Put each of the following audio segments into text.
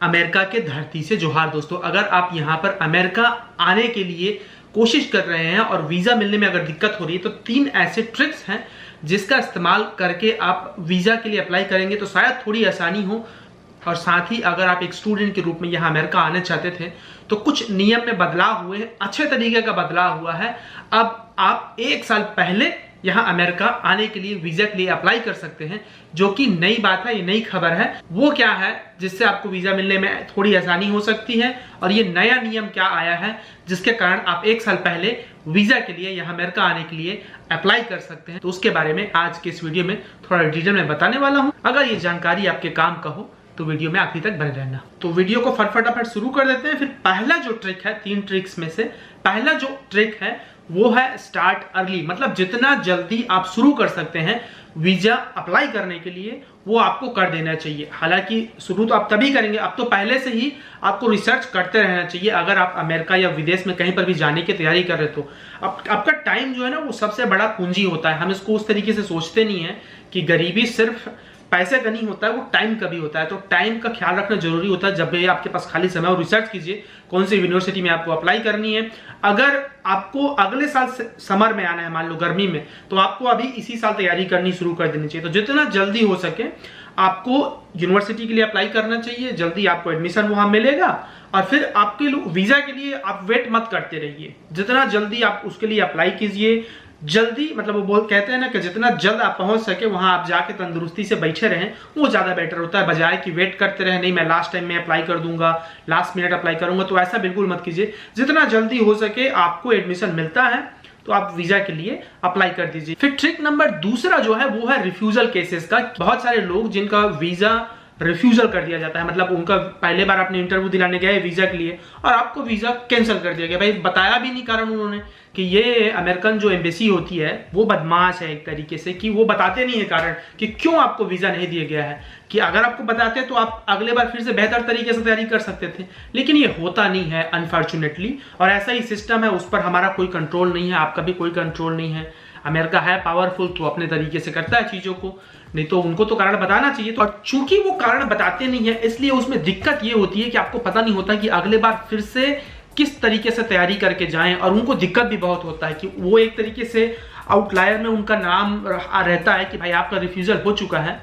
America के धरती से जोहार दोस्तों। अगर आप यहाँ पर अमेरिका आने के लिए कोशिश कर रहे हैं और वीजा मिलने में अगर दिक्कत हो रही है तो 3 ऐसे ट्रिक्स हैं जिसका इस्तेमाल करके आप वीजा के लिए अप्लाई करेंगे तो शायद थोड़ी आसानी हो। और साथ ही अगर आप एक स्टूडेंट के रूप में यहाँ अमेरिका आने चाहते थे तो कुछ नियम में बदलाव हुए हैं, अच्छे तरीके का बदलाव हुआ है। अब आप 1 साल पहले यहाँ अमेरिका आने के लिए वीजा के लिए अप्लाई कर सकते हैं, जो कि नई बात है, ये नई खबर है। वो क्या है जिससे आपको वीजा मिलने में थोड़ी आसानी हो सकती है और ये नया नियम क्या आया है जिसके कारण आप 1 साल पहले वीजा के लिए यहाँ अमेरिका आने के लिए अप्लाई कर सकते हैं, तो उसके बारे में आज के इस वीडियो में थोड़ा डिटेल में बताने वाला हूँ। अगर ये जानकारी आपके काम का हो तो वीडियो में आखिर तक बने रहना। तो वीडियो को फटाफट शुरू कर देते हैं। फिर पहला जो ट्रिक है, 3 ट्रिक्स में से पहला जो ट्रिक है वो है स्टार्ट अर्ली, मतलब जितना जल्दी आप शुरू कर सकते हैं वीजा अप्लाई करने के लिए वो आपको कर देना चाहिए। हालांकि शुरू तो आप तभी करेंगे, अब तो पहले से ही आपको रिसर्च करते रहना चाहिए। अगर आप अमेरिका या विदेश में कहीं पर भी जाने की तैयारी कर रहे तो आपका टाइम जो है ना वो सबसे बड़ा पूंजी होता है। हम इसको उस तरीके से सोचते नहीं है कि गरीबी सिर्फ पैसे का नहीं होता है, वो टाइम का भी होता है। तो टाइम का ख्याल रखना जरूरी होता है। जब भी आपके पास खाली समय और रिसर्च कीजिए कौन सी यूनिवर्सिटी में आपको अप्लाई करनी है। अगर आपको अगले साल समर में आना है, मान लो गर्मी में, तो आपको अभी इसी साल तैयारी करनी शुरू कर देनी चाहिए। तो जितना जल्दी हो सके आपको यूनिवर्सिटी के लिए अप्लाई करना चाहिए, जल्दी आपको एडमिशन वहां मिलेगा और फिर आपके वीजा के लिए आप वेट मत करते रहिए। जितना जल्दी आप उसके लिए अप्लाई कीजिए, जल्दी मतलब वो कहते हैं ना कि जितना जल्द आप पहुंच सके वहां आप जाके तंदुरुस्ती से बैठे रहें, वो ज्यादा बेटर होता है, बजाय कि वेट करते रहे, नहीं मैं लास्ट टाइम में अप्लाई कर दूंगा, लास्ट मिनट अप्लाई करूंगा। तो ऐसा बिल्कुल मत कीजिए। जितना जल्दी हो सके आपको एडमिशन मिलता है तो आप वीजा के लिए अप्लाई कर दीजिए। फिर ट्रिक नंबर दूसरा जो है वो है रिफ्यूजल केसेस का। बहुत सारे लोग जिनका वीजा रिफ्यूजल कर दिया जाता है, मतलब उनका पहले बार आपने इंटरव्यू दिलाने गए वीजा के लिए और आपको वीजा कैंसिल कर दिया गया। भाई बताया भी नहीं कारण उन्होंने कि ये अमेरिकन जो एम्बेसी होती है वो बदमाश है एक तरीके से, कि वो बताते नहीं है कारण कि क्यों आपको वीजा नहीं दिया गया है। कि अगर आपको बताते तो आप अगले बार फिर से बेहतर तरीके से तैयारी कर सकते थे, लेकिन ये होता नहीं है अनफॉर्चुनेटली। और ऐसा ही सिस्टम है, उस पर हमारा कोई कंट्रोल नहीं है, आपका भी कोई कंट्रोल नहीं है। अमेरिका है पावरफुल तो अपने तरीके से करता है चीजों को, नहीं तो उनको तो कारण बताना चाहिए। तो और चूंकि वो कारण बताते नहीं है इसलिए उसमें दिक्कत ये होती है कि आपको पता नहीं होता कि अगले बार फिर से किस तरीके से तैयारी करके जाएं। और उनको दिक्कत भी बहुत होता है कि वो एक तरीके से आउटलायर में उनका नाम रहता है कि भाई आपका रिफ्यूजल हो चुका है,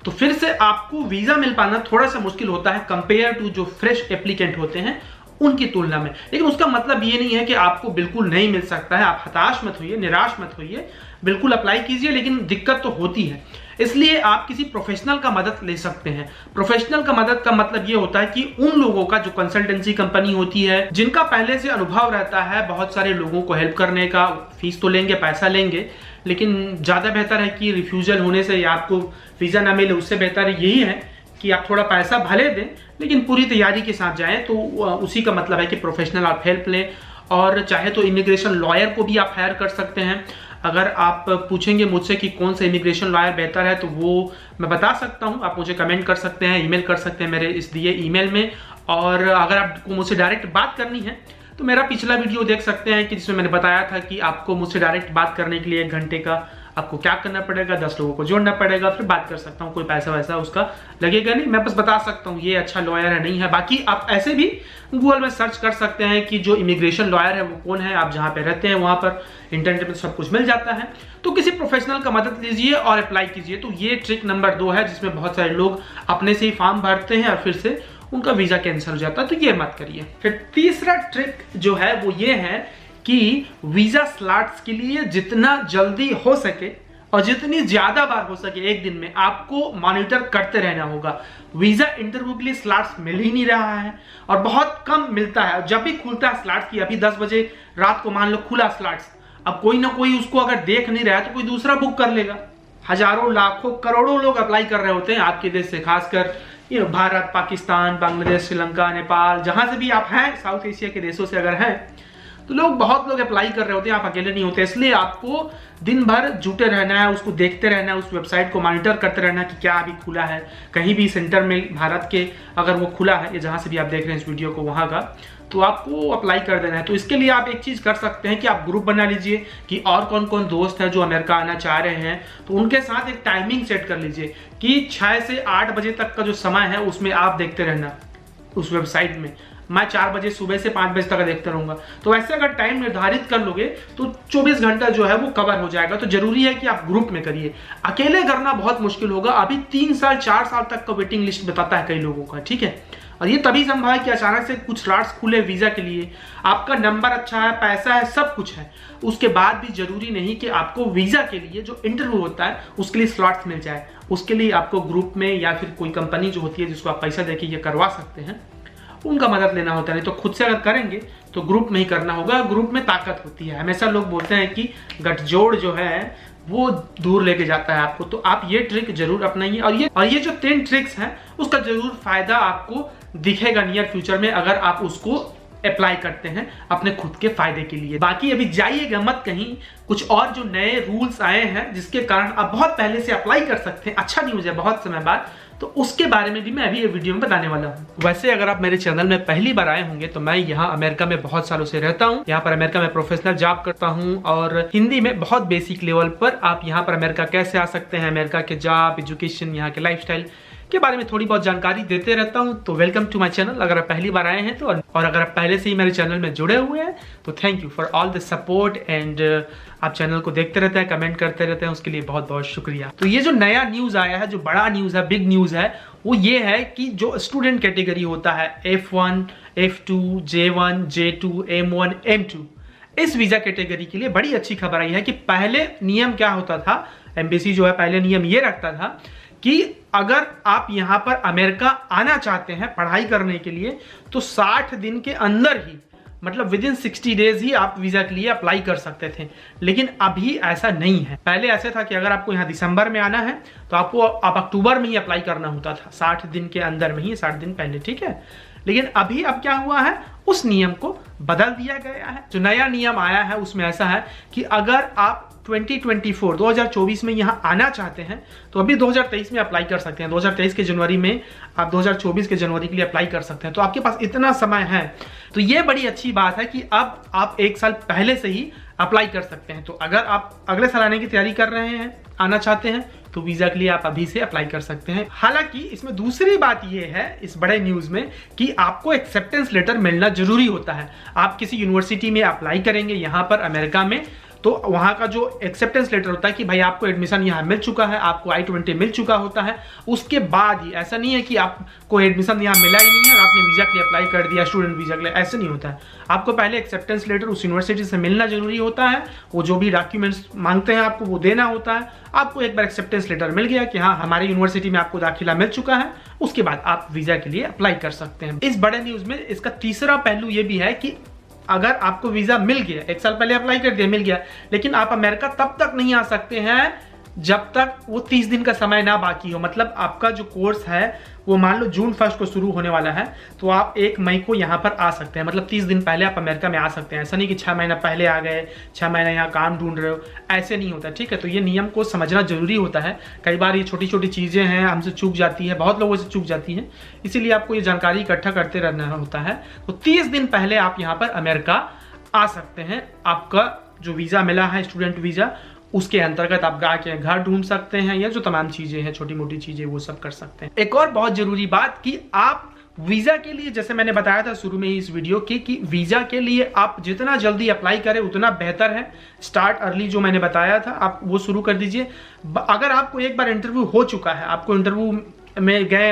तो फिर से आपको वीजा मिल पाना थोड़ा सा मुश्किल होता है कंपेयर टू जो फ्रेश एप्लीकेंट होते हैं उनकी तुलना में। लेकिन उसका मतलब ये नहीं है कि आपको बिल्कुल नहीं मिल सकता है। आप हताश मत होइए, निराश मत होइए, बिल्कुल अप्लाई कीजिए, लेकिन दिक्कत तो होती है। इसलिए आप किसी प्रोफेशनल का मदद ले सकते हैं। प्रोफेशनल का मदद का मतलब ये होता है कि उन लोगों का जो कंसल्टेंसी कंपनी होती है, जिनका पहले से अनुभव रहता है बहुत सारे लोगों को हेल्प करने का। फीस तो लेंगे, पैसा लेंगे, लेकिन ज्यादा बेहतर है कि रिफ्यूजल होने से या आपको वीजा ना मिले उससे बेहतर यही है कि आप थोड़ा पैसा भले दें लेकिन पूरी तैयारी के साथ जाएं। तो उसी का मतलब है कि प्रोफेशनल आप हेल्प लें। और चाहे तो इमिग्रेशन लॉयर को भी आप हायर कर सकते हैं। अगर आप पूछेंगे मुझसे कि कौन सा इमिग्रेशन लॉयर बेहतर है तो वो मैं बता सकता हूं। आप मुझे कमेंट कर सकते हैं, ईमेल कर सकते हैं मेरे इस दिए ईमेल में। और अगर आपको मुझसे डायरेक्ट बात करनी है तो मेरा पिछला वीडियो देख सकते हैं कि जिसमें मैंने बताया था कि आपको मुझसे डायरेक्ट बात करने के लिए 1 घंटे का आपको क्या करना पड़ेगा, 10 लोगों को जोड़ना पड़ेगा, फिर बात कर सकता हूँ। कोई पैसा वैसा उसका लगेगा नहीं, मैं बस बता सकता हूँ ये अच्छा लॉयर है नहीं है। बाकी आप ऐसे भी गूगल में सर्च कर सकते हैं कि जो इमिग्रेशन लॉयर है वो कौन है। आप जहाँ पे रहते हैं वहाँ पर इंटरनेट में सब कुछ मिल जाता है। तो किसी प्रोफेशनल का मदद लीजिए और अप्लाई कीजिए। तो ये ट्रिक नंबर 2 है जिसमें बहुत सारे लोग अपने से ही फॉर्म भरते हैं और फिर से उनका वीजा कैंसिल हो जाता है, तो ये मत करिए। फिर तीसरा ट्रिक जो है वो ये है कि वीजा स्लॉट्स के लिए जितना जल्दी हो सके और जितनी ज्यादा बार हो सके एक दिन में आपको मॉनिटर करते रहना होगा। वीजा इंटरव्यू के लिए स्लॉट्स मिल ही नहीं रहा है और बहुत कम मिलता है। जब भी खुलता है स्लॉट की, अभी 10 बजे रात को मान लो खुला स्लॉट्स, अब कोई ना कोई उसको अगर देख नहीं रहा है तो कोई दूसरा बुक कर लेगा। हजारों लाखों करोड़ों लोग अप्लाई कर रहे होते हैं आपके देश से, खासकर भारत, पाकिस्तान, बांग्लादेश, श्रीलंका, नेपाल, जहां से भी आप हैं, साउथ एशिया के देशों से अगर हैं तो बहुत लोग अप्लाई कर रहे होते हैं, आप अकेले नहीं होते। इसलिए आपको दिन भर जुटे रहना है, उसको देखते रहना है, उस वेबसाइट को मॉनिटर करते रहना है कि क्या अभी खुला है। कहीं भी सेंटर में भारत के अगर वो खुला है या जहां से भी आप देख रहे हैं इस वीडियो को वहां का, तो आपको अप्लाई कर देना है। तो इसके लिए आप एक चीज कर सकते हैं कि आप ग्रुप बना लीजिए कि और कौन कौन दोस्त हैं जो अमेरिका आना चाह रहे हैं, तो उनके साथ एक टाइमिंग सेट कर लीजिए कि 6 से 8 बजे तक का जो समय है उसमें आप देखते रहना उस वेबसाइट में। मैं 4 बजे सुबह से 5 बजे तक देखता रहूंगा। तो वैसे अगर टाइम निर्धारित कर लोगे तो 24 घंटा जो है वो कवर हो जाएगा। तो जरूरी है कि आप ग्रुप में करिए, अकेले करना बहुत मुश्किल होगा। अभी 3 साल 4 साल तक का वेटिंग लिस्ट बताता है कई लोगों का, ठीक है। और ये तभी संभव है कि अचानक से कुछ स्लॉट्स खुले वीजा के लिए, आपका नंबर अच्छा है, पैसा है, सब कुछ है, उसके बाद भी जरूरी नहीं कि आपको वीजा के लिए जो इंटरव्यू होता है उसके लिए स्लॉट्स मिल जाए। उसके लिए आपको ग्रुप में या फिर कोई कंपनी जो होती है जिसको आप पैसा देके ये करवा सकते हैं, उनका मदद लेना होता है। नहीं तो खुद से अगर करेंगे तो ग्रुप में ही करना होगा। ग्रुप में ताकत होती है। हमेशा लोग बोलते हैं कि गठजोड़ जो है वो दूर लेके जाता है आपको। तो आप ये ट्रिक जरूर अपनाइए। और ये जो 3 ट्रिक्स हैं उसका जरूर फायदा आपको दिखेगा नियर फ्यूचर में, अगर आप उसको अप्लाई करते हैं अपने खुद के फायदे के लिए। बाकी अभी जाइएगा मत कहीं, कुछ और जो नए रूल्स आए हैं जिसके कारण आप बहुत पहले से अप्लाई कर सकते हैं, अच्छा न्यूज है बहुत समय बाद, तो उसके बारे में भी मैं अभी ये वीडियो में बताने वाला हूँ। वैसे अगर आप मेरे चैनल में पहली बार आए होंगे तो मैं यहाँ अमेरिका में बहुत सालों से रहता हूँ। यहाँ पर अमेरिका में प्रोफेशनल जॉब करता हूँ और हिंदी में बहुत बेसिक लेवल पर आप यहाँ पर अमेरिका कैसे आ सकते हैं, अमेरिका के जॉब, एजुकेशन, यहाँ के लाइफस्टाइल के बारे में थोड़ी बहुत जानकारी देते रहता हूं। तो वेलकम टू माय चैनल। अगर आप पहली बार आए हैं तो, और अगर आप पहले से ही मेरे चैनल में जुड़े हुए हैं तो thank you for all the support and आप चैनल को देखते रहते हैं, कमेंट करते रहते हैं, उसके लिए बहुत बहुत शुक्रिया। तो ये जो नया न्यूज आया है, जो बड़ा न्यूज है, बिग न्यूज है, वो ये है कि जो स्टूडेंट कैटेगरी होता है F1, F2, J1, J2, M1, M2, इस वीजा कैटेगरी के लिए बड़ी अच्छी खबर आई है कि पहले नियम क्या होता था, एम्बेसी जो है पहले नियम ये रखता था कि अगर आप यहां पर अमेरिका आना चाहते हैं पढ़ाई करने के लिए तो 60 दिन के अंदर ही, मतलब विद इन 60 डेज ही आप वीजा के लिए अप्लाई कर सकते थे। लेकिन अभी ऐसा नहीं है। पहले ऐसे था कि अगर आपको यहाँ दिसंबर में आना है तो आपको आप अक्टूबर में ही अप्लाई करना होता था, 60 दिन के अंदर में ही, 60 दिन पहले, ठीक है। लेकिन अभी अब क्या हुआ है, उस नियम को बदल दिया गया है। जो नया नियम आया है उसमें ऐसा है कि अगर आप 2024 में यहाँ आना चाहते हैं तो अभी 2023 में अप्लाई कर सकते हैं। 2023 के जनवरी में आप 2024 के जनवरी के लिए अप्लाई कर सकते हैं। तो आपके पास इतना समय है। तो ये बड़ी अच्छी बात है कि अब आप 1 साल पहले से ही अप्लाई कर सकते हैं। तो अगर आप अगले साल आने की तैयारी कर रहे हैं, आना चाहते हैं, तो वीजा के लिए आप अभी से अप्लाई कर सकते हैं। हालांकि इसमें दूसरी बात यह है इस बड़े न्यूज में कि आपको एक्सेप्टेंस लेटर मिलना जरूरी होता है। आप किसी यूनिवर्सिटी में अप्लाई करेंगे यहाँ पर अमेरिका में, तो वहां का जो एक्सेप्टेंस लेटर होता है कि भाई आपको एडमिशन यहाँ मिल चुका है, आपको I-20 मिल चुका होता है, उसके बाद ही, ऐसा नहीं है कि आपको एडमिशन यहाँ मिला ही नहीं है और आपने वीजा के लिए अप्लाई कर दिया, स्टूडेंट वीजा के लिए, ऐसे नहीं होता है। आपको पहले एक्सेप्टेंस लेटर उस यूनिवर्सिटी से मिलना जरूरी होता है। वो जो भी डॉक्यूमेंट्स मांगते हैं आपको वो देना होता है। आपको एक बार एक्सेप्टेंस लेटर मिल गया कि हाँ हमारी यूनिवर्सिटी में आपको दाखिला मिल चुका है, उसके बाद आप वीजा के लिए अप्लाई कर सकते हैं। इस बड़े न्यूज में इसका तीसरा पहलू ये भी है कि अगर आपको वीजा मिल गया, 1 साल पहले अप्लाई कर दिया, मिल गया, लेकिन आप अमेरिका तब तक नहीं आ सकते हैं जब तक वो 30 दिन का समय ना बाकी हो। मतलब आपका जो कोर्स है वो मान लो जून 1 को शुरू होने वाला है, तो आप 1 मई को यहाँ पर आ सकते हैं। मतलब 30 दिन पहले आप अमेरिका में आ सकते हैं। ऐसा नहीं कि 6 महीना पहले आ गए, 6 महीना यहाँ काम ढूंढ रहे हो, ऐसे नहीं होता, ठीक है। तो ये नियम को समझना जरूरी होता है। कई बार ये छोटी छोटी चीज़ें हैं, हमसे चूक जाती है, बहुत लोगों से चूक जाती है, इसीलिए आपको ये जानकारी इकट्ठा करते रहना होता है। तो 30 दिन पहले आप यहाँ पर अमेरिका आ सकते हैं। आपका जो वीज़ा मिला है, स्टूडेंट वीज़ा, उसके अंतर्गत आप जाके घर ढूंढ सकते हैं, या जो तमाम चीजें हैं, छोटी मोटी चीजें, वो सब कर सकते हैं। एक और बहुत जरूरी बात कि आप वीजा के लिए, जैसे मैंने बताया था शुरू में ही इस वीडियो के, कि वीजा के लिए आप जितना जल्दी अप्लाई करें उतना बेहतर है। स्टार्ट अर्ली जो मैंने बताया था, आप वो शुरू कर दीजिए। अगर आपको एक बार इंटरव्यू हो चुका है, आपको इंटरव्यू में गए,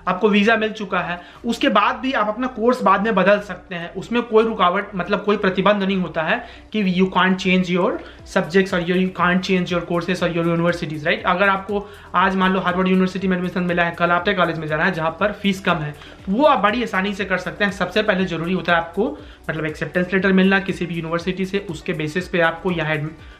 आपको वीजा मिल चुका है, उसके बाद भी आप अपना कोर्स बाद में बदल सकते हैं। उसमें कोई रुकावट, मतलब कोई प्रतिबंध नहीं होता है कि you can't change your subjects और you can't change your courses और योर यूनिवर्सिटीज, राइट। अगर आपको आज मान लो हार्वर्ड यूनिवर्सिटी में एडमिशन मिला है, कल आपके कॉलेज में जाना है जहां पर फीस कम है, वो आप बड़ी आसानी से कर सकते हैं। सबसे पहले जरूरी होता है आपको मतलब एक्सेप्टेंस लेटर मिलना किसी भी यूनिवर्सिटी से, उसके बेसिस पे आपको यहाँ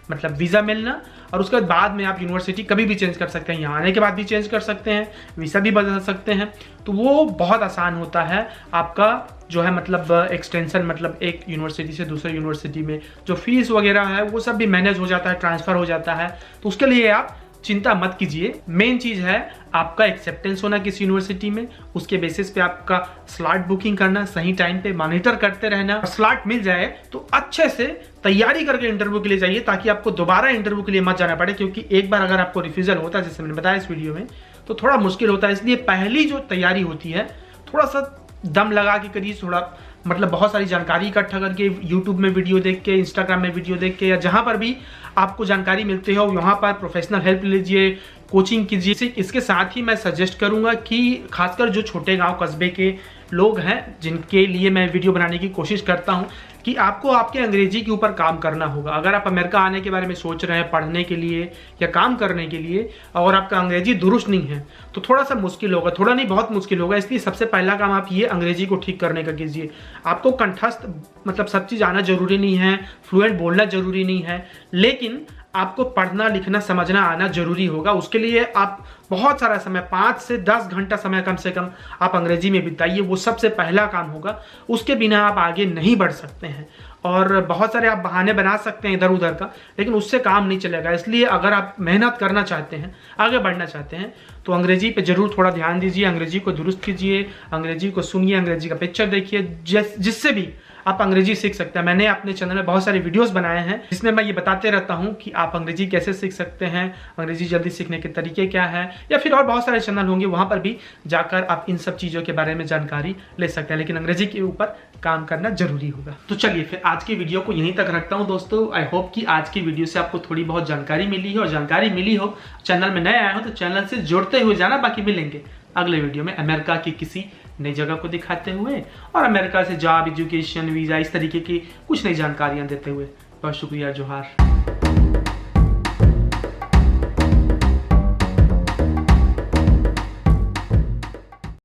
मतलब वीजा मिलना, और उसके बाद में आप यूनिवर्सिटी कभी भी चेंज कर सकते हैं, यहाँ आने के बाद भी चेंज कर सकते हैं, वीसा भी बदल सकते हैं। तो वो बहुत आसान होता है आपका जो है मतलब एक्सटेंशन, मतलब एक यूनिवर्सिटी से दूसरे यूनिवर्सिटी में जो फीस वगैरह है वो सब भी मैनेज हो जाता है, ट्रांसफर हो जाता है। तो उसके लिए आप चिंता मत कीजिए। मेन चीज है आपका एक्सेप्टेंस होना किसी यूनिवर्सिटी में, उसके बेसिस पे आपका स्लॉट बुकिंग करना, सही टाइम पे मॉनिटर करते रहना। स्लॉट मिल जाए तो अच्छे से तैयारी करके इंटरव्यू के लिए जाइए, ताकि आपको दोबारा इंटरव्यू के लिए मत जाना पड़े, क्योंकि एक बार अगर आपको रिफ्यूजल होता है, जैसे मैंने बताया इस वीडियो में, तो थोड़ा मुश्किल होता है। इसलिए पहली जो तैयारी होती है थोड़ा सा दम लगा के करिए, थोड़ा मतलब बहुत सारी जानकारी इकट्ठा करके यूट्यूब में वीडियो देख के, इंस्टाग्राम में वीडियो देख के, या जहाँ पर भी आपको जानकारी मिलती हो वहाँ पर प्रोफेशनल हेल्प लीजिए, कोचिंग कीजिए। इसके साथ ही मैं सजेस्ट करूँगा कि खासकर जो छोटे गांव कस्बे के लोग हैं जिनके लिए मैं वीडियो बनाने की कोशिश करता हूं, कि आपको आपके अंग्रेजी के ऊपर काम करना होगा। अगर आप अमेरिका आने के बारे में सोच रहे हैं पढ़ने के लिए या काम करने के लिए, और आपका अंग्रेजी दुरुस्त नहीं है, तो थोड़ा सा मुश्किल होगा, थोड़ा नहीं बहुत मुश्किल होगा। इसलिए सबसे पहला काम आप ये अंग्रेजी को ठीक करने का कीजिए। आपको कंठस्थ मतलब सब चीज़ आना जरूरी नहीं है, फ्लुएंट बोलना जरूरी नहीं है, लेकिन आपको पढ़ना लिखना समझना आना जरूरी होगा। उसके लिए आप बहुत सारा समय, 5 से 10 घंटा समय कम से कम आप अंग्रेजी में बिताइए। वो सबसे पहला काम होगा, उसके बिना आप आगे नहीं बढ़ सकते हैं। और बहुत सारे आप बहाने बना सकते हैं इधर उधर का, लेकिन उससे काम नहीं चलेगा। इसलिए अगर आप मेहनत करना चाहते हैं, आगे बढ़ना चाहते हैं, तो अंग्रेजी पे जरूर थोड़ा ध्यान दीजिए, अंग्रेजी को दुरुस्त कीजिए, अंग्रेजी को सुनिए, अंग्रेजी का पिक्चर देखिए, जिससे भी आप अंग्रेजी सीख सकते हैं। मैंने अपने चैनल में बहुत सारे वीडियोस बनाए हैं जिसमें मैं ये बताते रहता हूँ कि आप अंग्रेजी कैसे सीख सकते हैं, अंग्रेजी जल्दी सीखने के तरीके क्या है, या फिर और बहुत सारे चैनल होंगे, वहाँ पर भी जाकर आप इन सब चीज़ों के बारे में जानकारी ले सकते हैं। लेकिन अंग्रेजी के ऊपर काम करना जरूरी होगा। तो चलिए फिर आज की वीडियो को यहीं तक रखता हूँ दोस्तों। आई होप कि आज की वीडियो से आपको थोड़ी बहुत जानकारी मिली है, और जानकारी मिली हो, चैनल में नए आए हो तो चैनल से जुड़ते हुए जाना। बाकी मिलेंगे अगले वीडियो में अमेरिका की किसी नई जगह को दिखाते हुए, और अमेरिका से जॉब, एजुकेशन, वीजा, इस तरीके की कुछ नई जानकारियां देते हुए। बहुत शुक्रिया, जोहार।